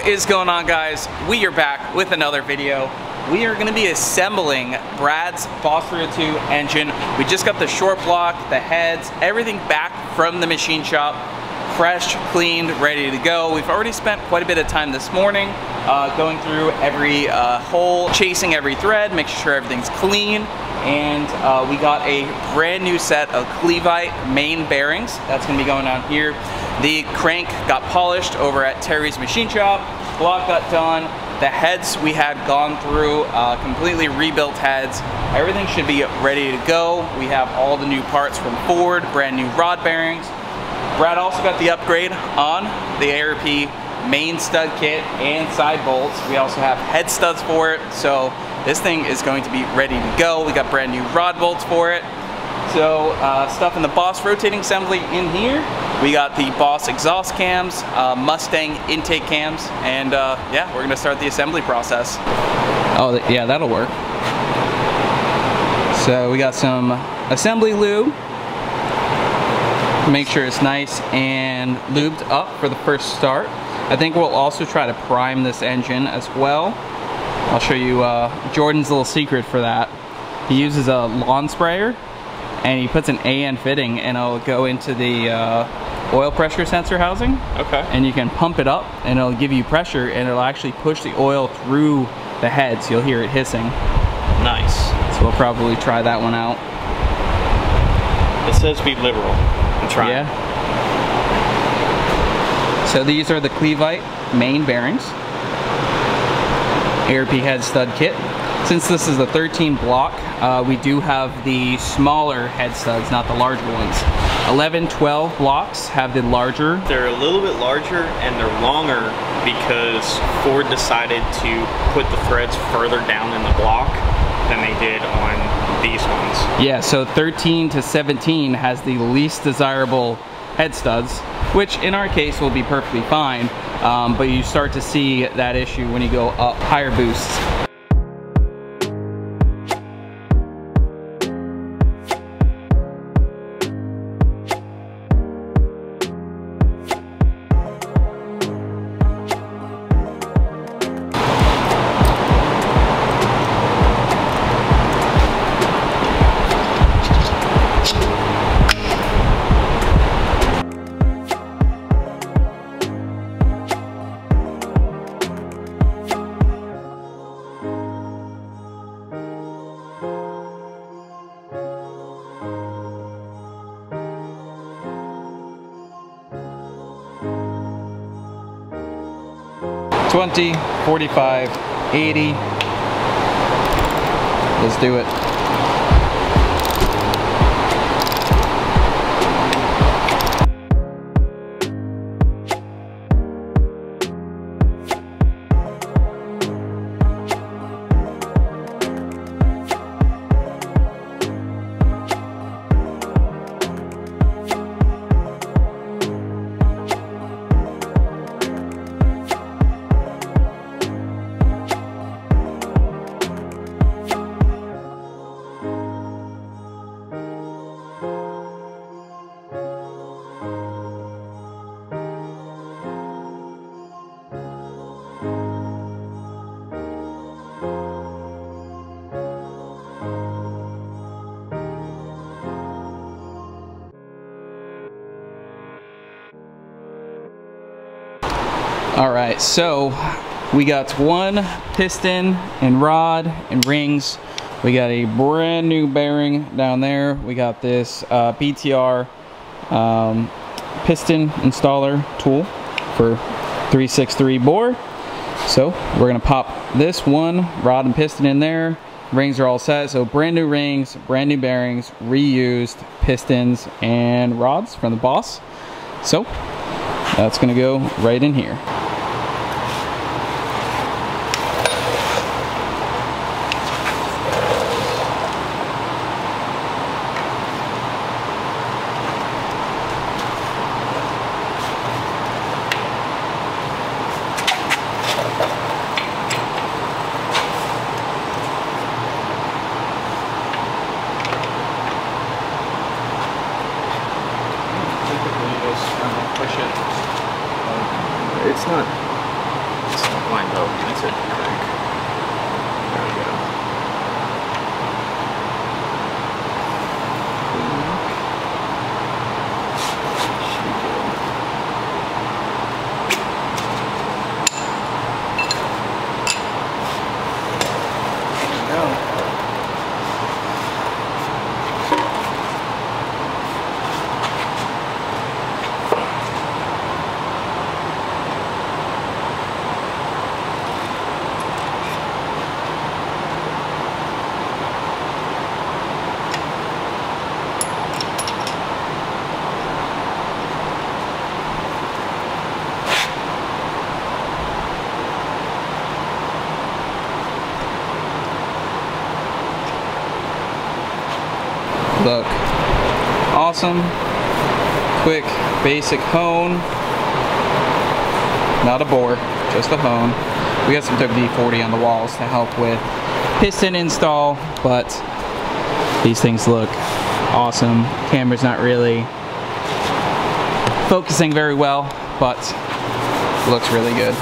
is going on, guys? We are back with another video. We are going to be assembling Brad's Boss 302 engine. We just got the short block, the heads, everything back from the machine shop, fresh, cleaned, ready to go. We've already spent quite a bit of time this morning going through every hole, chasing every thread, making sure everything's clean. And we got a brand new set of Clevite main bearings. That's going to be going on here. The crank got polished over at Terry's machine shop. Block got done. The heads we had gone through, completely rebuilt heads. Everything should be ready to go. We have all the new parts from Ford, brand new rod bearings. Brad also got the upgrade on the ARP main stud kit and side bolts. We also have head studs for it. So this thing is going to be ready to go. We got brand new rod bolts for it. So stuff in the Boss rotating assembly in here. We got the Boss exhaust cams, Mustang intake cams, and yeah, we're gonna start the assembly process. Oh yeah, that'll work. So we got some assembly lube. Make sure it's nice and lubed up for the first start. I think we'll also try to prime this engine as well. I'll show you Jordan's little secret for that. He uses a lawn sprayer and he puts an AN fitting and it'll go into the oil pressure sensor housing. Okay. And you can pump it up and it'll give you pressure and it'll actually push the oil through the heads. You'll hear it hissing. Nice. So we'll probably try that one out. It says be liberal. I'm trying. Yeah. So these are the Clevite main bearings. ARP head stud kit. Since this is a 13 block, we do have the smaller head studs, not the larger ones. 11, 12 blocks have the larger. They're a little bit larger and they're longer because Ford decided to put the threads further down in the block than they did on these ones. Yeah, so 13 to 17 has the least desirable head studs, which in our case will be perfectly fine, but you start to see that issue when you go up higher boosts. $20, $45, $80. Let's do it. All right, so we got one piston and rod and rings. We got a brand new bearing down there. We got this BTR piston installer tool for 363 bore. So we're gonna pop this one rod and piston in there. Rings are all set, so brand new rings, brand new bearings, reused pistons and rods from the Boss. So that's gonna go right in here. It's not Oh, I said crank. There we go. Look, awesome, quick, basic hone. Not a bore, just a hone. We got some WD-40 on the walls to help with piston install, but these things look awesome. Camera's not really focusing very well, but looks really good.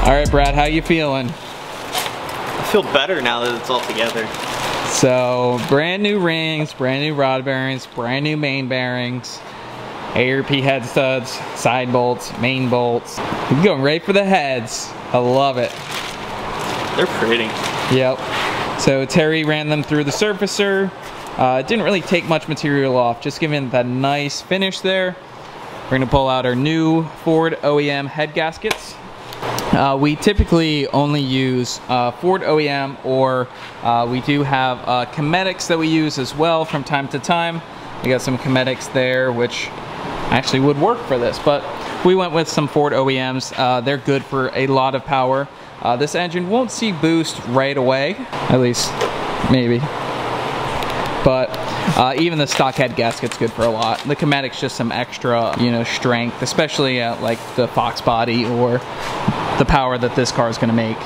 All right, Brad, how you feeling? I feel better now that it's all together. So, brand new rings, brand new rod bearings, brand new main bearings, ARP head studs, side bolts, main bolts. We're going right for the heads. I love it. They're pretty. Yep. So Terry ran them through the surfacer. Didn't really take much material off, just giving that nice finish there. We're gonna pull out our new Ford OEM head gaskets. We typically only use Ford OEM, or we do have Cometics that we use as well from time to time. We got some Cometics there, which actually would work for this, but we went with some Ford OEMs. They're good for a lot of power. This engine won't see boost right away, at least maybe. But even the stock head gasket's good for a lot. The Cometic's just some extra, you know, strength, especially at like the Fox body or the power that this car is going to make.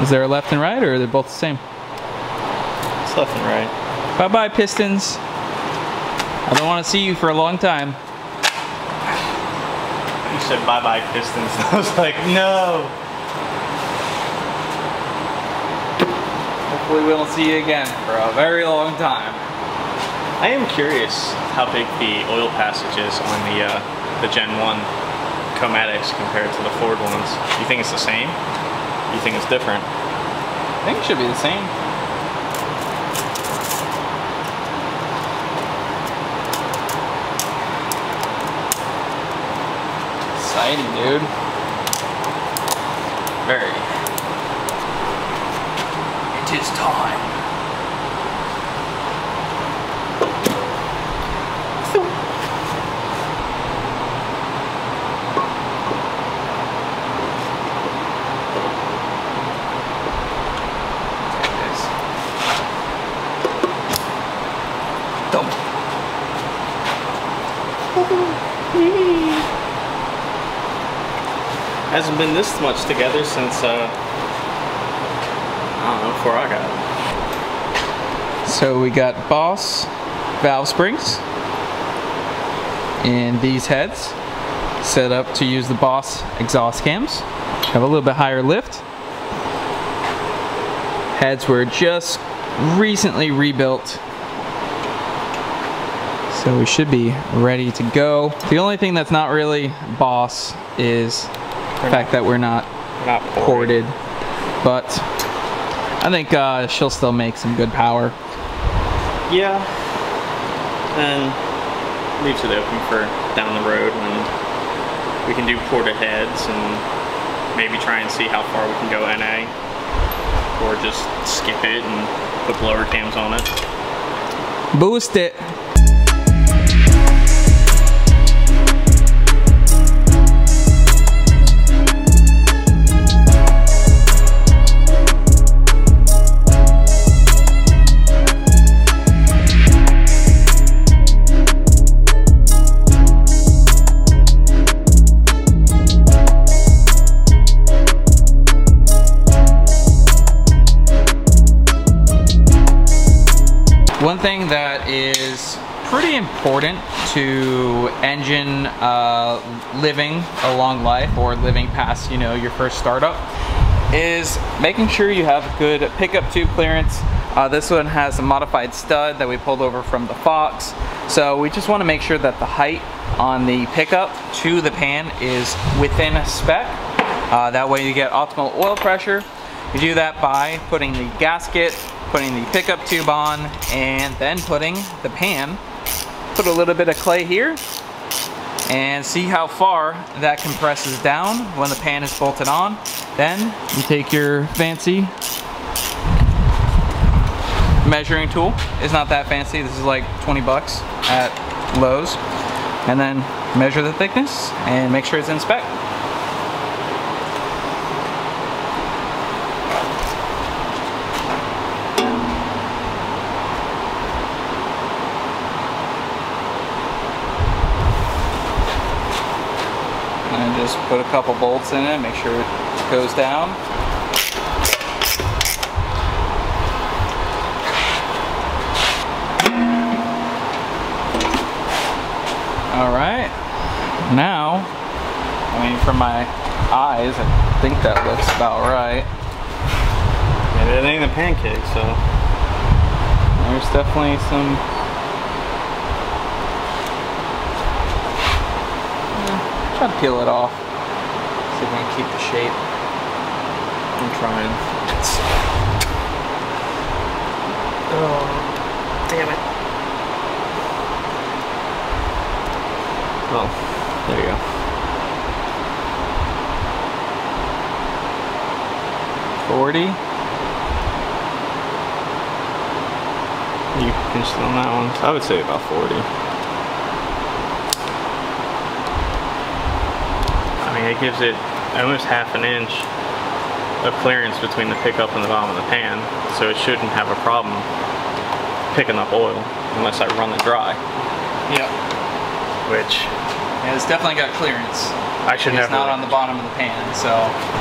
Is there a left and right, or are they both the same? It's left and right. Bye-bye, pistons. I don't want to see you for a long time. You said bye-bye, pistons. I was like, no. Hopefully we won't see you again for a very long time. I am curious how big the oil passage is on the Gen 1 Cometics compared to the Ford ones. You think it's the same? You think it's different? I think it should be the same. Exciting, dude. Very. It is time. Hasn't been this much together since, I don't know, before I got it. So we got Boss valve springs in these heads. set up to use the Boss exhaust cams. Have a little bit higher lift. Heads were just recently rebuilt, so we should be ready to go. The only thing that's not really Boss is the fact that we're not ported, but I think she'll still make some good power. Yeah, and leaves it open for down the road when we can do ported heads and maybe try and see how far we can go NA, or just skip it and put blower cams on it. Boost it. One thing that is pretty important to engine living a long life, or living past, you know, your first startup, is making sure you have good pickup tube clearance. This one has a modified stud that we pulled over from the Fox, so we just want to make sure that the height on the pickup to the pan is within spec. That way you get optimal oil pressure. You do that by putting the gasket, putting the pickup tube on, and then putting the pan. Put a little bit of clay here and see how far that compresses down when the pan is bolted on. Then you take your fancy measuring tool. It's not that fancy, this is like 20 bucks at Lowe's, and then measure the thickness and make sure it's in spec. And just put a couple bolts in it, make sure it goes down. Alright, now, I mean, from my eyes, I think that looks about right. And it ain't a pancake, so. There's definitely some. Try to peel it off. See if we can keep the shape. I'm trying. Oh, damn it. Oh, there you go. $40. You pinched it on that one. I would say about 40. I mean, it gives it almost half an inch of clearance between the pickup and the bottom of the pan, so it shouldn't have a problem picking up oil unless I run it dry. Yep. Which, yeah, it's definitely got clearance. I should never. It's not on the bottom of the pan, so.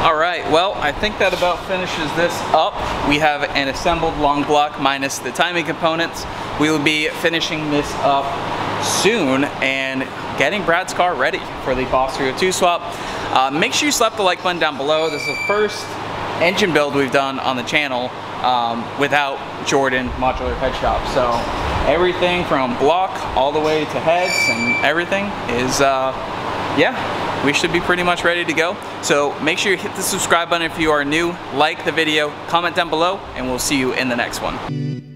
All right, well, I think that about finishes this up. We have an assembled long block minus the timing components. We will be finishing this up soon and getting Brad's car ready for the Boss 302 swap. Make sure you slap the like button down below. This is the first engine build we've done on the channel without Jordan Modular Head Shop. So everything from block all the way to heads and everything is, yeah, we should be pretty much ready to go. So make sure you hit the subscribe button if you are new, like the video, comment down below, and we'll see you in the next one.